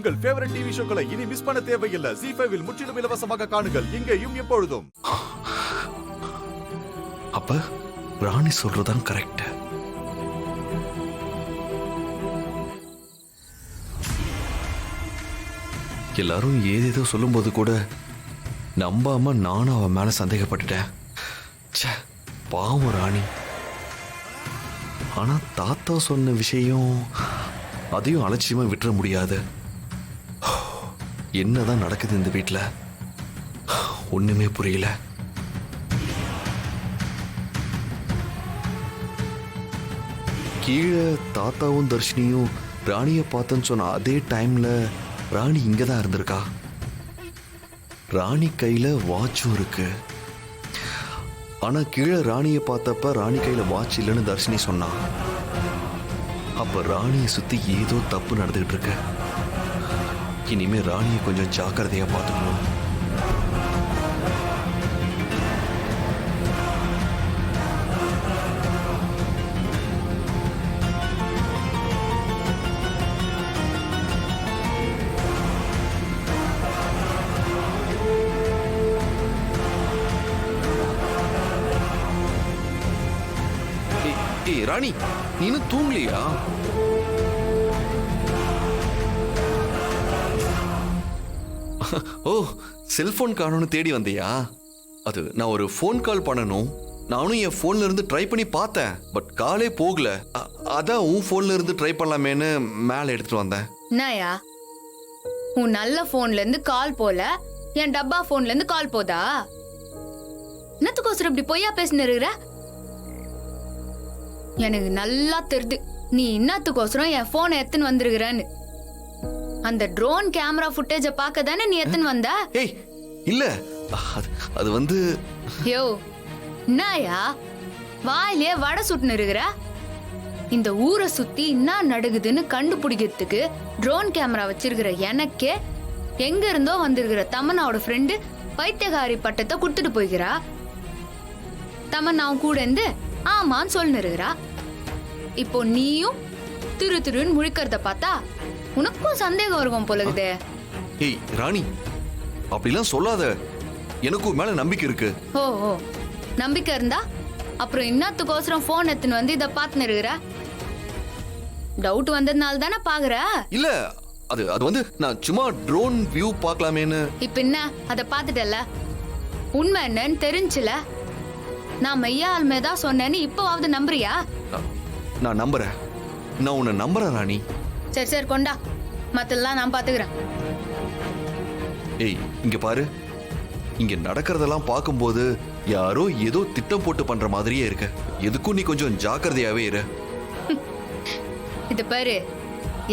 உங்கள் favourite TV ஷோக்களை இனி miss பண்ண தேவையில்லை. ZEE5 இல் முற்றிலும் இலவசமாக காணுங்கள், இங்கேயும் எப்பொழுதும். அப்ப ராணி சொல்றதான் கரெக்ட். எல்லாரும் ஏதேதோ சொல்லும்போது கூட நம்பாம நானும் அவன் மேல சந்தேகப்பட்டுட்டேன். ச்சே, பாவம் ராணி. ஆனா தாத்தா சொன்ன விஷயம் அதையும் அலட்சியமா விட்டுற முடியாது. என்னதான் நடக்குது இந்த வீட்டுல ஒண்ணுமே புரியல. கீழே தாத்தாவும் தர்ஷினியும் ராணியை பார்த்தேன்னு சொன்ன அதே டைம்ல ராணி இங்கதான் இருந்திருக்கா. ராணி கையில வாட்சும் இருக்கு. ஆனா கீழே ராணியை பார்த்தப்ப ராணி கையில வாட்ச் இல்லைன்னு தர்ஷினி சொன்னா. அப்ப ராணியை சுத்தி ஏதோ தப்பு நடந்துகிட்டு இருக்கு. இனிமே ராணியை கொஞ்சம் ஜாக்கிரதையா பார்த்துக்கணும். ராணி, நீ இன்னும் தூங்கலையா? ஓ, செல்போன் காணோன்னு தேடி வந்தியா? அது நான் ஒரு ஃபோன் கால் பண்ணணும். நானும் என் போன்ல இருந்து ட்ரை பண்ணி பார்த்தேன், பட் காலே போகல. அதான் உன் போன்ல இருந்து ட்ரை பண்ணலாமேன்னு மேல எடுத்துட்டு வந்தேன். நாயா, உன் நல்ல போன்ல இருந்து கால் போல, என் டப்பா போன்ல இருந்து கால் போதா? என்னத்துக்கோசரம் இப்படி பொய்யா பேசினு இருக்கிற? எனக்கு நல்லா தெரியுது நீ இன்னத்துக்கோசரம் என் போனை எத்துன்னு வந்திருக்கிறன்னு. அந்த ட்ரோன் கேமரா ஃபுட்டேஜ பார்க்க தானே நீ எத்துன்னு வந்த? ஏய் இல்ல, அது வந்து யோ நாயா, வாயிலே வடை சுட்டுன்னு இருக்கிற. இந்த ஊரை சுத்தி என்ன நடக்குதுன்னு கண்டுபிடிக்கிறதுக்கு ட்ரோன் கேமரா வச்சிருக்கிற எனக்கே எங்க இருந்தோ வந்திருக்கிற தமன்னாவோட ஃப்ரெண்டு பைத்தியகாரி பட்டத்தை கொடுத்துட்டு போய்கிறா. தமன்னாவும் கூட இருந்து ஆமான்னு சொல்லின்னு இருக்கிறா. இப்போ நீயும் திரு திருன்னு முழிக்கிறத பார்த்தா உனக்கும் சந்தேகம் இருக்கும் போலகுதே. ஏய் ராணி, அப்படிலாம் சொல்லாத. எனக்கும் மேல நம்பிக்கை இருக்கு. ஓ ஓ, நம்பிக்கை இருந்தா அப்புறம் இன்னத்துக்கோசரம் போன் எடுத்துன்னு வந்து இதை பார்த்துன்னு இருக்கிற? டவுட் வந்ததுனால தானே பாக்குற? இல்ல, அது வந்து நான் சும்மா ட்ரோன் வியூ பார்க்கலாமேன்னு. இப்ப என்ன அதை பார்த்துட்டல, உண்மை என்னன்னு தெரிஞ்சுல. நான் மையா ஆள்மேதான் சொன்னேன்னு இப்பவாவது நம்புறியா? நான் நம்புறேன். நான் உன்னை நம்புறேன் ராணி. சரி சரி கொண்டா, மத்தெல்லாம் நான் பாத்துக்கிறேன். ஏய் இங்க பாரு, இங்க நடக்கிறதெல்லாம் பார்க்கும்போது யாரோ ஏதோ திட்டம் போட்டு பண்ற மாதிரியே இருக்கு. எதுக்கும் நீ கொஞ்சம் ஜாக்கிரதையாவே இரு. இது பாரு,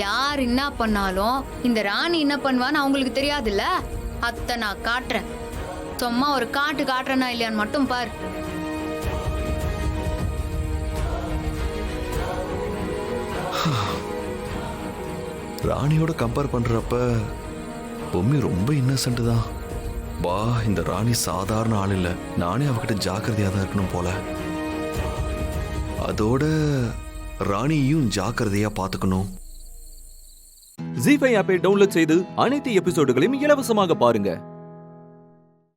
யார் என்ன பண்ணாலும் இந்த ராணி என்ன பண்ணுவான்னு அவங்களுக்கு தெரியாதுல்ல. அத்தை நான் காட்டுறேன். சும்மா ஒரு காட்டுறேனா இல்லையான்னு மட்டும் பாரு. ராணியோட கம்பேர் பண்றப்ப பொம்மி ரொம்ப இன்னசென்ட் தான். வா, இந்த ராணி சாதாரண ஆள் இல்ல. நானே அவகிட்ட ஜாக்கிரதையா தான் இருக்கணும் போல. அதோட ராணியையும் ஜாக்கிரதையா பாத்துக்கணும். ZEE5 ஆப்பை டவுன்லோட் செய்து அனைத்து எபிசோடுகளையும் இலவசமாக பாருங்க.